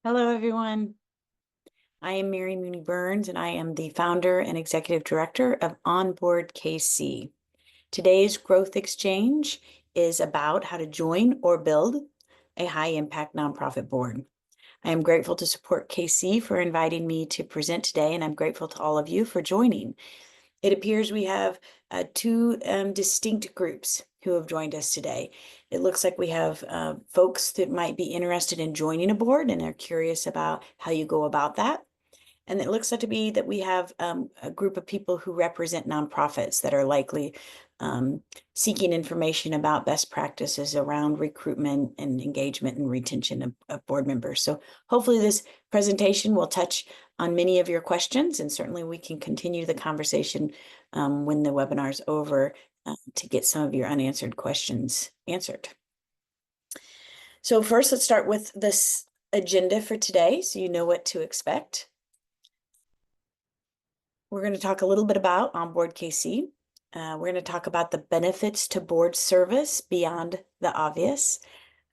Hello, everyone. I am Mary Mooney Burns, and I am the founder and executive director of OnBoard KC. Today's growth exchange is about how to join or build a high-impact nonprofit board. I am grateful to support KC for inviting me to present today, and I'm grateful to all of you for joining. It appears we have two distinct groups who have joined us today. It looks like we have folks that might be interested in joining a board and are curious about how you go about that. And it looks like to be that we have a group of people who represent nonprofits that are likely seeking information about best practices around recruitment and engagement and retention of board members. So hopefully this presentation will touch on many of your questions, and certainly we can continue the conversation when the webinar is over to get some of your unanswered questions answered. So first, let's start with this agenda for today so you know what to expect. We're going to talk a little bit about OnBoard KC. We're going to talk about the benefits to board service beyond the obvious.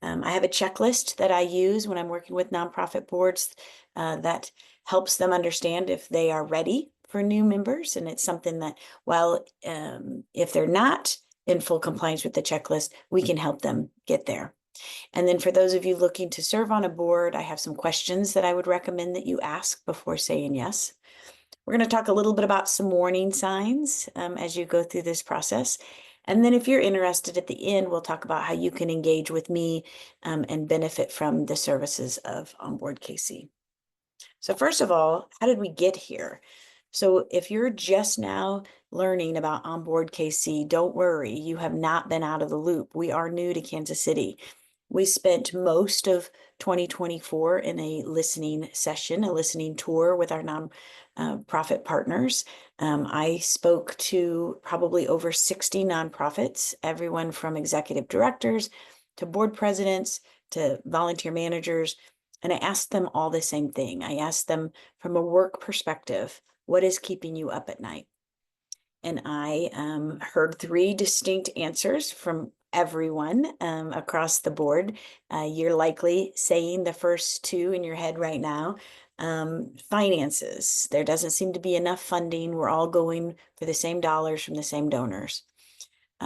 I have a checklist that I use when I'm working with nonprofit boards that helps them understand if they are ready for new members. And it's something that, while if they're not in full compliance with the checklist, we can help them get there. And then for those of you looking to serve on a board, I have some questions that I would recommend that you ask before saying yes. We're going to talk a little bit about some warning signs as you go through this process. And then if you're interested at the end, we'll talk about how you can engage with me and benefit from the services of OnBoard KC. So first of all, how did we get here? So if you're just now learning about OnBoard KC, don't worry, you have not been out of the loop. We are new to Kansas City. We spent most of 2024 in a listening session, a listening tour with our nonprofit partners. I spoke to probably over 60 nonprofits, everyone from executive directors to board presidents to volunteer managers. And I asked them all the same thing. I asked them from a work perspective, what is keeping you up at night? And I heard three distinct answers from everyone across the board. You're likely saying the first two in your head right now. Finances. There doesn't seem to be enough funding. We're all going for the same dollars from the same donors.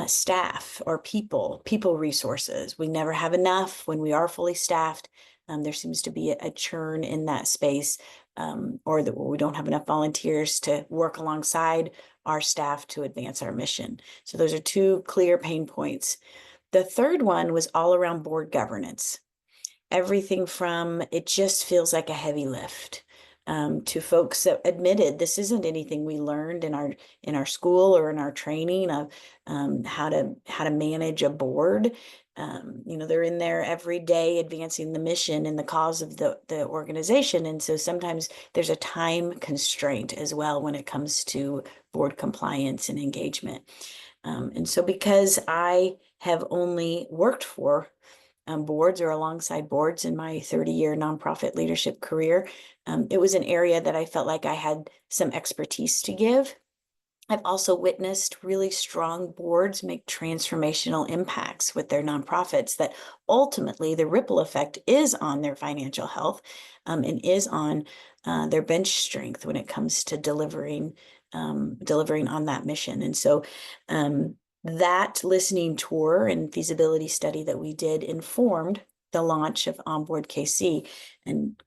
Staff or people resources. We never have enough when we are fully staffed. There seems to be a churn in that space, or that we don't have enough volunteers to work alongside our staff to advance our mission. So those are two clear pain points. The third one was all around board governance. Everything from it just feels like a heavy lift, to folks that admitted this isn't anything we learned in our school or in our training of how to manage a board. They're in there every day advancing the mission and the cause of the organization. And so sometimes there's a time constraint as well when it comes to board compliance and engagement. And so because I have only worked for boards or alongside boards in my 30-year nonprofit leadership career, it was an area that I felt like I had some expertise to give. I've also witnessed really strong boards make transformational impacts with their nonprofits that ultimately the ripple effect is on their financial health and is on their bench strength when it comes to delivering on that mission. And so that listening tour and feasibility study that we did informed the launch of OnBoard KC. And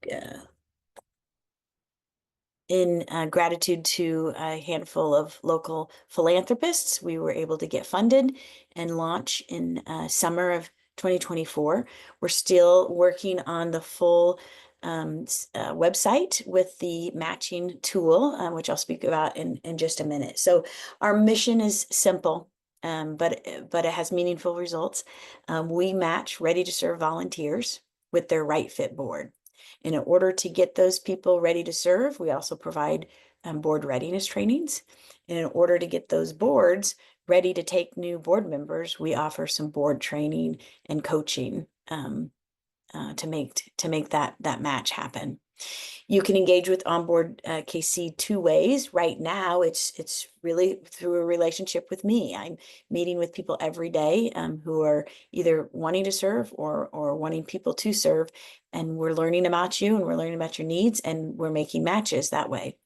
in gratitude to a handful of local philanthropists, we were able to get funded and launch in summer of 2024. We're still working on the full website with the matching tool, which I'll speak about in just a minute. So our mission is simple, but it has meaningful results. We match ready to serve volunteers with their right fit board. And in order to get those people ready to serve, we also provide board readiness trainings. And in order to get those boards ready to take new board members, we offer some board training and coaching to make that match happen. You can engage with OnBoard KC two ways. Right now, it's really through a relationship with me. I'm meeting with people every day who are either wanting to serve or wanting people to serve, and we're learning about you and we're learning about your needs, and we're making matches that way.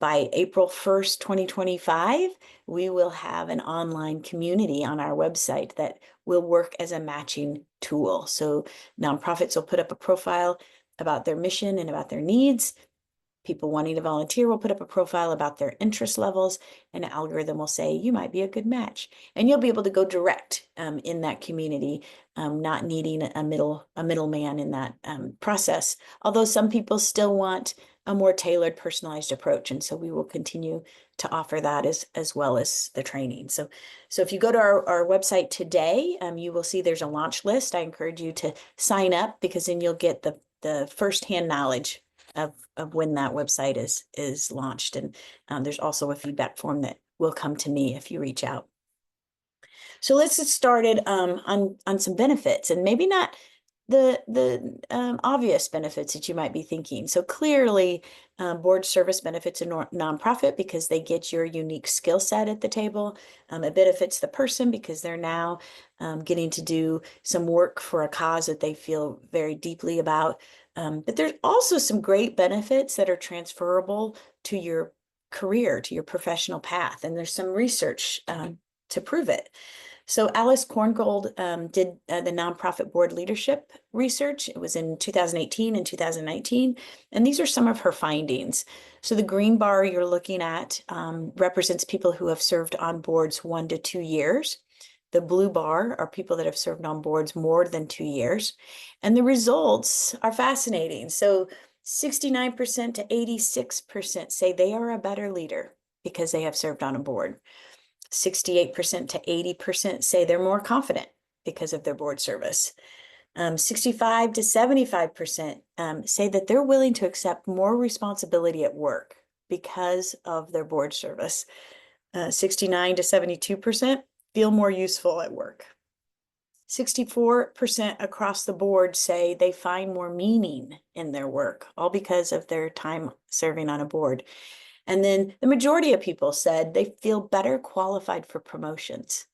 By April 1st, 2025, we will have an online community on our website that will work as a matching tool. So nonprofits will put up a profile about their mission and about their needs. People wanting to volunteer will put up a profile about their interest levels, and an algorithm will say, you might be a good match. And you'll be able to go direct in that community, not needing a middleman in that process. Although some people still want a more tailored, personalized approach. And so we will continue to offer that as well as the training. So if you go to our website today, you will see there's a launch list. I encourage you to sign up, because then you'll get the firsthand knowledge of when that website is launched. And there's also a feedback form that will come to me if you reach out. So let's get started on some benefits, and maybe not the obvious benefits that you might be thinking. So clearly, board service benefits a nonprofit because they get your unique skill set at the table. It benefits the person because they're now getting to do some work for a cause that they feel very deeply about. But there's also some great benefits that are transferable to your career, to your professional path, and there's some research to prove it. So Alice Korngold did the nonprofit board leadership research. It was in 2018 and 2019, and these are some of her findings. So the green bar you're looking at represents people who have served on boards 1 to 2 years. The blue bar are people that have served on boards more than 2 years. And the results are fascinating. So 69% to 86% say they are a better leader because they have served on a board. 68% to 80% say they're more confident because of their board service. 65 to 75% say that they're willing to accept more responsibility at work because of their board service. 69 to 72% feel more useful at work. 64% across the board say they find more meaning in their work, all because of their time serving on a board. And then the majority of people said they feel better qualified for promotions.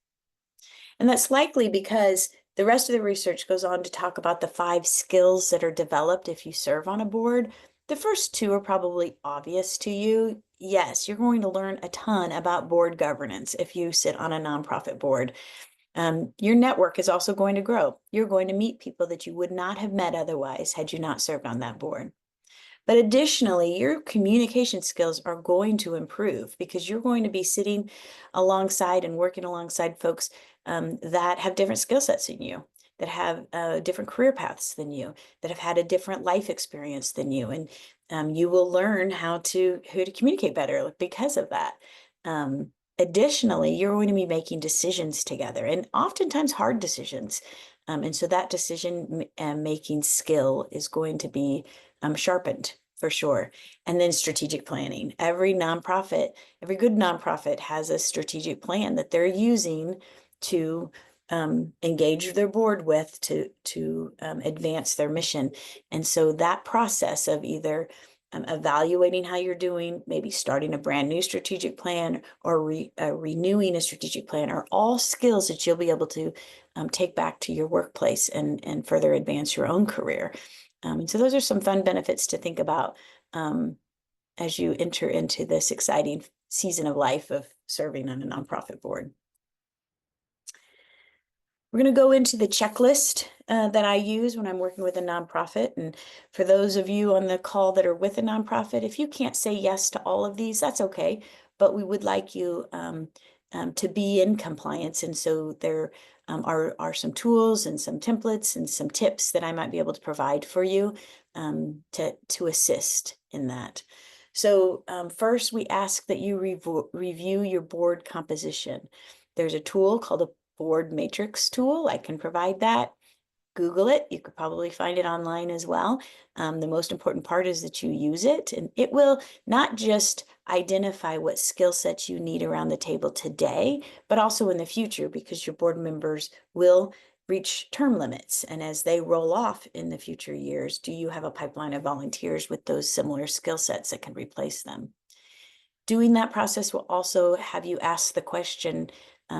And that's likely because the rest of the research goes on to talk about the 5 skills that are developed if you serve on a board. The first 2 are probably obvious to you. Yes, you're going to learn a ton about board governance if you sit on a nonprofit board. Your network is also going to grow. You're going to meet people that you would not have met otherwise had you not served on that board. But additionally, your communication skills are going to improve because you're going to be sitting alongside and working alongside folks that have different skill sets than you, that have different career paths than you, that have had a different life experience than you. And you will learn how to communicate better because of that. Additionally, you're going to be making decisions together, and oftentimes hard decisions. And so that decision making skill is going to be sharpened for sure. And then strategic planning. Every good nonprofit has a strategic plan that they're using to engage their board with to advance their mission. And so that process of either evaluating how you're doing, maybe starting a brand new strategic plan, or renewing a strategic plan, are all skills that you'll be able to take back to your workplace and further advance your own career. And so those are some fun benefits to think about as you enter into this exciting season of life of serving on a nonprofit board. We're going to go into the checklist that I use when I'm working with a nonprofit. And for those of you on the call that are with a nonprofit, if you can't say yes to all of these, that's okay. But we would like you to be in compliance. And so there are some tools and some templates and some tips that I might be able to provide for you to assist in that. So first, we ask that you review your board composition. There's a tool called a board matrix tool. I can provide that. Google it. You could probably find it online as well. The most important part is that you use it, and it will not just identify what skill sets you need around the table today, but also in the future, because your board members will reach term limits, and as they roll off in the future years, do you have a pipeline of volunteers with those similar skill sets that can replace them? Doing that process will also have you ask the question,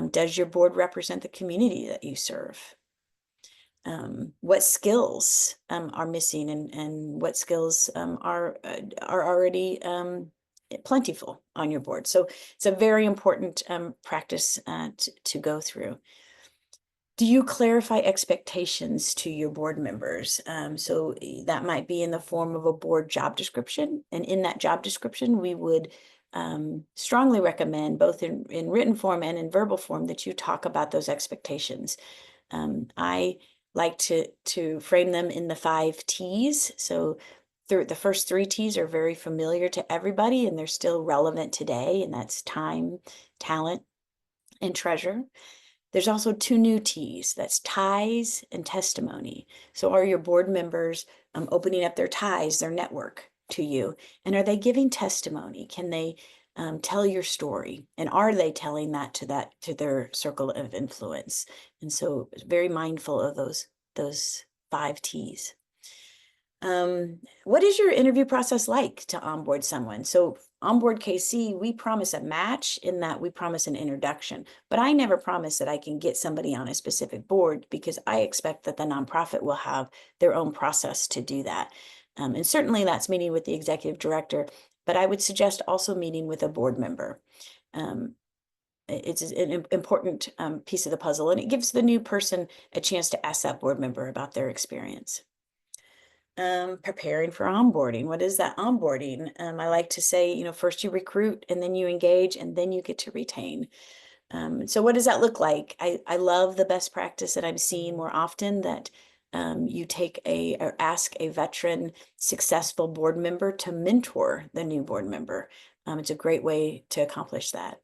does your board represent the community that you serve? What skills are missing, and what skills are already plentiful on your board? So it's a very important practice to go through. Do you clarify expectations to your board members? So that might be in the form of a board job description. And in that job description, we would strongly recommend, both in written form and in verbal form, that you talk about those expectations. I like to frame them in the 5 T's. So the first 3 T's are very familiar to everybody, and they're still relevant today, and that's time, talent, and treasure. There's also 2 new T's, that's ties and testimony. So are your board members opening up their ties, their network to you? And are they giving testimony? Can they tell your story? And are they telling that to their circle of influence? And so very mindful of those 5 T's. What is your interview process like to onboard someone? So OnBoard KC, we promise a match in that we promise an introduction, but I never promise that I can get somebody on a specific board, because I expect that the nonprofit will have their own process to do that. And certainly that's meeting with the executive director, but I would suggest also meeting with a board member. It's an important piece of the puzzle, and it gives the new person a chance to ask that board member about their experience. Preparing for onboarding. What is that onboarding? I like to say, first you recruit, and then you engage, and then you get to retain. So what does that look like? I love the best practice that I'm seeing more often, that you or ask a veteran successful board member to mentor the new board member. It's a great way to accomplish that.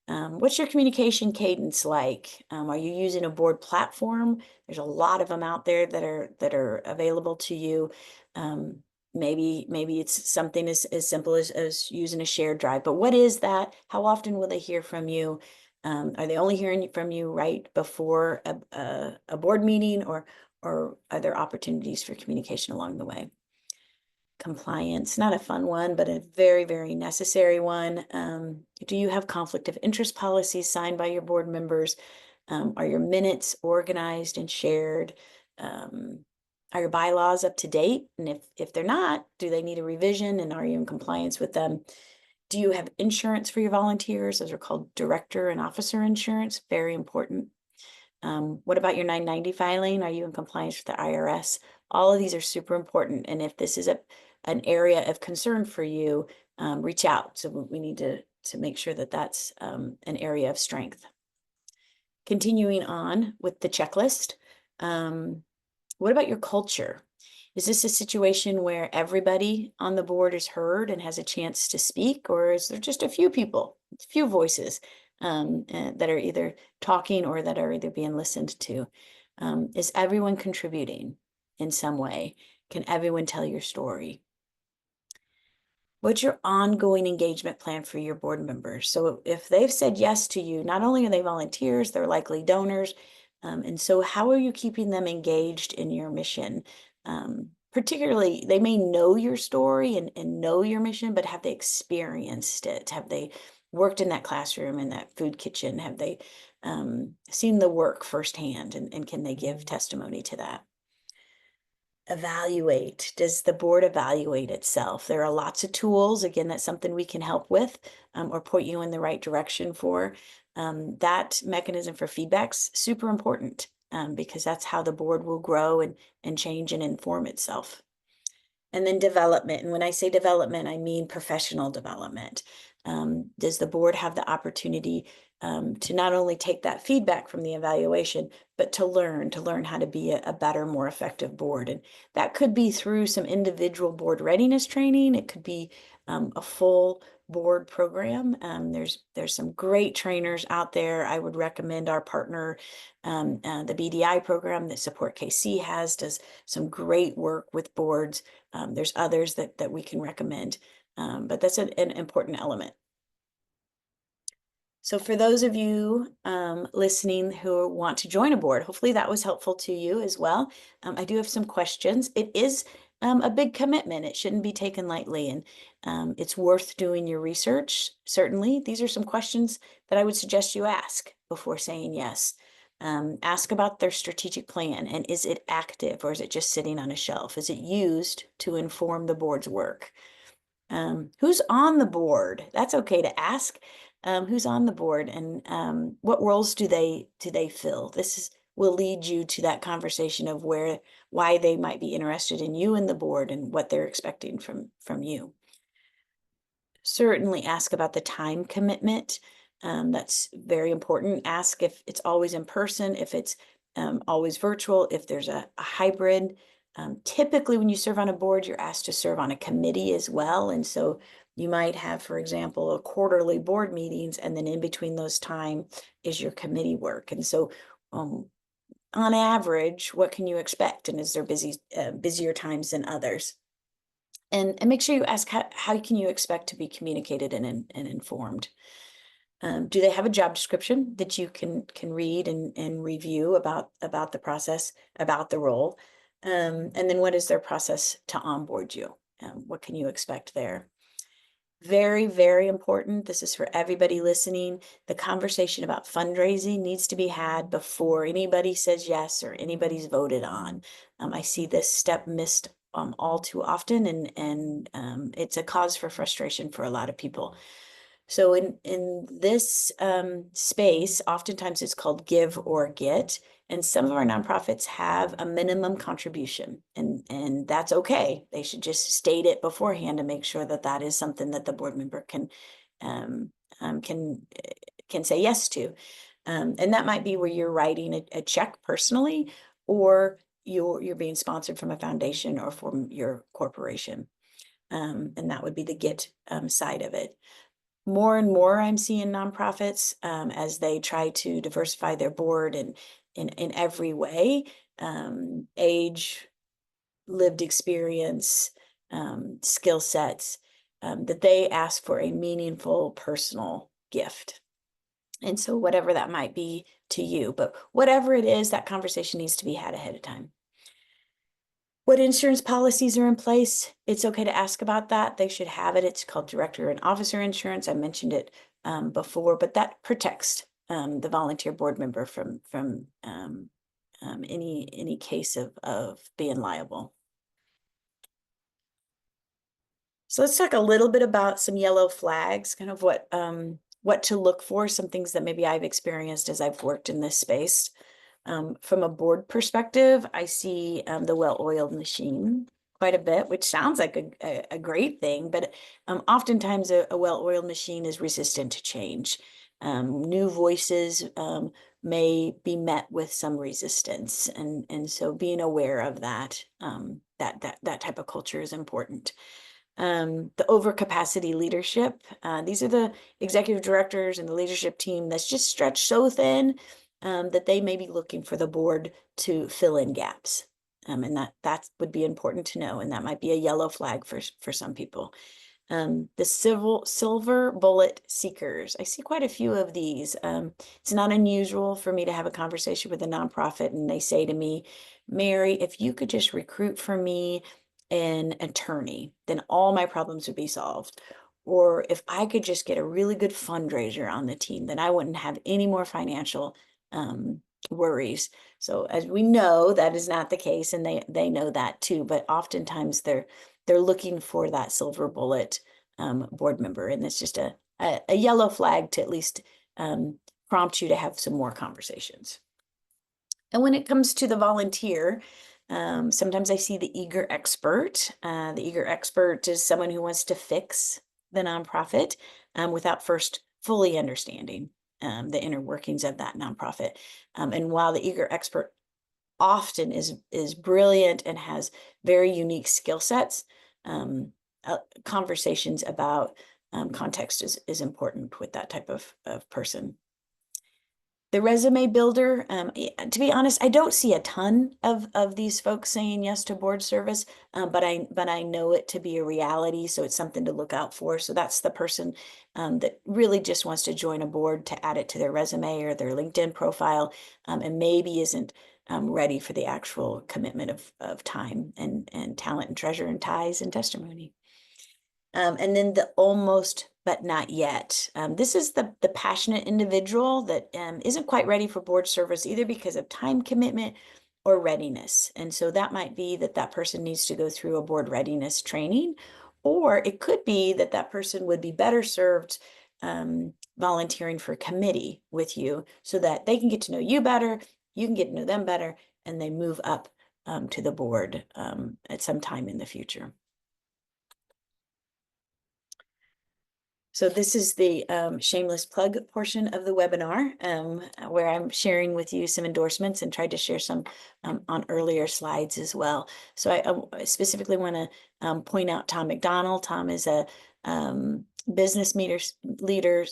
What's your communication cadence like? Are you using a board platform? There's a lot of them out there that are available to you. Maybe it's something as simple as using a shared drive. But what is that? How often will they hear from you? Are they only hearing from you right before a board meeting, or are there opportunities for communication along the way? Compliance, not a fun one, but a very, very necessary one. Do you have conflict of interest policies signed by your board members? Are your minutes organized and shared? Are your bylaws up to date? And if they're not, do they need a revision, and are you in compliance with them? Do you have insurance for your volunteers? Those are called director and officer insurance, very important. What about your 990 filing? Are you in compliance with the IRS? All of these are super important. And if this is an area of concern for you, reach out. So we need to make sure that that's an area of strength. Continuing on with the checklist, what about your culture? Is this a situation where everybody on the board is heard and has a chance to speak, or is there just a few people, a few voices that are either talking or that are either being listened to? Is everyone contributing in some way? Can everyone tell your story? What's your ongoing engagement plan for your board members? So if they've said yes to you, not only are they volunteers, they're likely donors. And so how are you keeping them engaged in your mission? Particularly, they may know your story and know your mission, but have they experienced it? Have they worked in that classroom, in that food kitchen? Have they seen the work firsthand, and can they give testimony to that? Evaluate. Does the board evaluate itself? There are lots of tools. Again, that's something we can help with or point you in the right direction for. That mechanism for feedback's super important because that's how the board will grow and change and inform itself. And then development. And when I say development, I mean professional development. Does the board have the opportunity to not only take that feedback from the evaluation, but to learn how to be a better, more effective board? And that could be through some individual board readiness training. It could be a full board program. There's some great trainers out there. I would recommend our partner, the BDI program that Support KC does some great work with boards. There's others that we can recommend, but that's an important element. So for those of you listening who want to join a board, hopefully that was helpful to you as well. I do have some questions. It is a big commitment. It shouldn't be taken lightly, and it's worth doing your research. Certainly, these are some questions that I would suggest you ask before saying yes. Ask about their strategic plan, and is it active or is it just sitting on a shelf? Is it used to inform the board's work? Who's on the board? That's okay to ask. Who's on the board, and what roles do they fill? Will lead you to that conversation of why they might be interested in you and the board and what they're expecting from you. Certainly ask about the time commitment. That's very important. Ask if it's always in person, if it's always virtual, if there's a hybrid. Typically, when you serve on a board, you're asked to serve on a committee as well. And so you might have, for example, a quarterly board meetings, and then in between those time is your committee work. And so on average, what can you expect? And is there busier times than others? And make sure you ask how can you expect to be communicated and informed? Do they have a job description that you can read and review about the process, about the role? And then what is their process to onboard you? What can you expect there? Very, very important. This is for everybody listening. The conversation about fundraising needs to be had before anybody says yes or anybody's voted on. I see this step missed all too often, and it's a cause for frustration for a lot of people. So in this space, oftentimes it's called give or get. And some of our nonprofits have a minimum contribution, and that's okay. They should just state it beforehand to make sure that that is something that the board member can say yes to. And that might be where you're writing a check personally, or you're being sponsored from a foundation or from your corporation. And that would be the get side of it. More and more I'm seeing nonprofits as they try to diversify their board and in every way, age, lived experience, skill sets, that they ask for a meaningful personal gift. And so whatever that might be to you, but whatever it is, that conversation needs to be had ahead of time. What insurance policies are in place? It's okay to ask about that. They should have it. It's called director and officer insurance. I mentioned it before, but that protects the volunteer board member from any case of being liable. So let's talk a little bit about some yellow flags, kind of what to look for, some things that maybe I've experienced as I've worked in this space. From a board perspective, I see the well-oiled machine quite a bit, which sounds like a great thing, but oftentimes a well-oiled machine is resistant to change. New voices may be met with some resistance, and so being aware of that, that type of culture is important. The overcapacity leadership. These are the executive directors and the leadership team that's just stretched so thin that they may be looking for the board to fill in gaps. And that would be important to know. And that might be a yellow flag for some people. The silver bullet seekers. I see quite a few of these. It's not unusual for me to have a conversation with a nonprofit and they say to me, Mary, if you could just recruit for me an attorney, then all my problems would be solved. Or if I could just get a really good fundraiser on the team, then I wouldn't have any more financial worries. So as we know, that is not the case, and they know that too. But oftentimes they're looking for that silver bullet board member, and it's just a yellow flag to at least prompt you to have some more conversations. And when it comes to the volunteer, sometimes I see the eager expert. The eager expert is someone who wants to fix the nonprofit without first fully understanding the inner workings of that nonprofit. And while the eager expert often is brilliant and has very unique skill sets, conversations about context is important with that type of person. The resume builder, to be honest, I don't see a ton of these folks saying yes to board service, but I know it to be a reality, so it's something to look out for. So that's the person that really just wants to join a board to add it to their resume or their LinkedIn profile, and maybe isn't ready for the actual commitment of time and talent and treasure and ties and testimony. And then the almost but not yet. This is the passionate individual that isn't quite ready for board service either because of time commitment or readiness. And so that might be that that person needs to go through a board readiness training, or it could be that that person would be better served volunteering for a committee with you so that they can get to know you better, you can get to know them better, and they move up to the board at some time in the future. So this is the shameless plug portion of the webinar where I'm sharing with you some endorsements and tried to share some on earlier slides as well. So I specifically want to point out Tom McDonald. Tom is a business leader,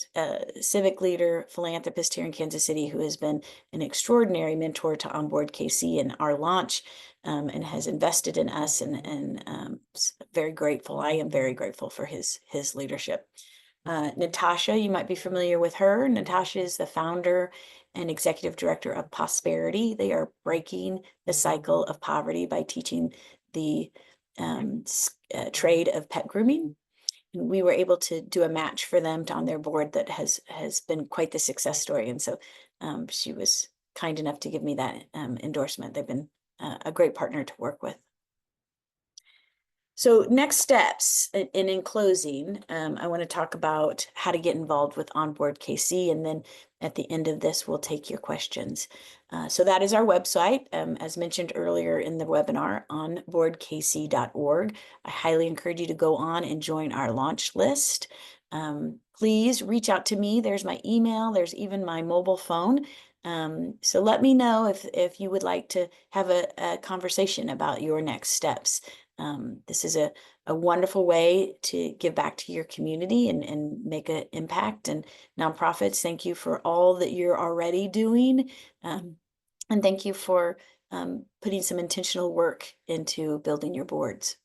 civic leader, philanthropist here in Kansas City who has been an extraordinary mentor to OnBoard KC and our launch and has invested in us and very grateful. I am very grateful for his leadership. Natasha, you might be familiar with her. Natasha is the founder and executive director of Prosperity. They are breaking the cycle of poverty by teaching the trade of pet grooming. And we were able to do a match for them on their board that has been quite the success story. And so she was kind enough to give me that endorsement. They've been a great partner to work with. So next steps, and in closing, I want to talk about how to get involved with OnBoard KC, and then at the end of this, we'll take your questions. So that is our website, as mentioned earlier in the webinar, onboardkc.org. I highly encourage you to go on and join our launch list. Please reach out to me. There's my email. There's even my mobile phone. So let me know if you would like to have a conversation about your next steps. This is a wonderful way to give back to your community and make an impact. And nonprofits, thank you for all that you're already doing. And thank you for putting some intentional work into building your boards.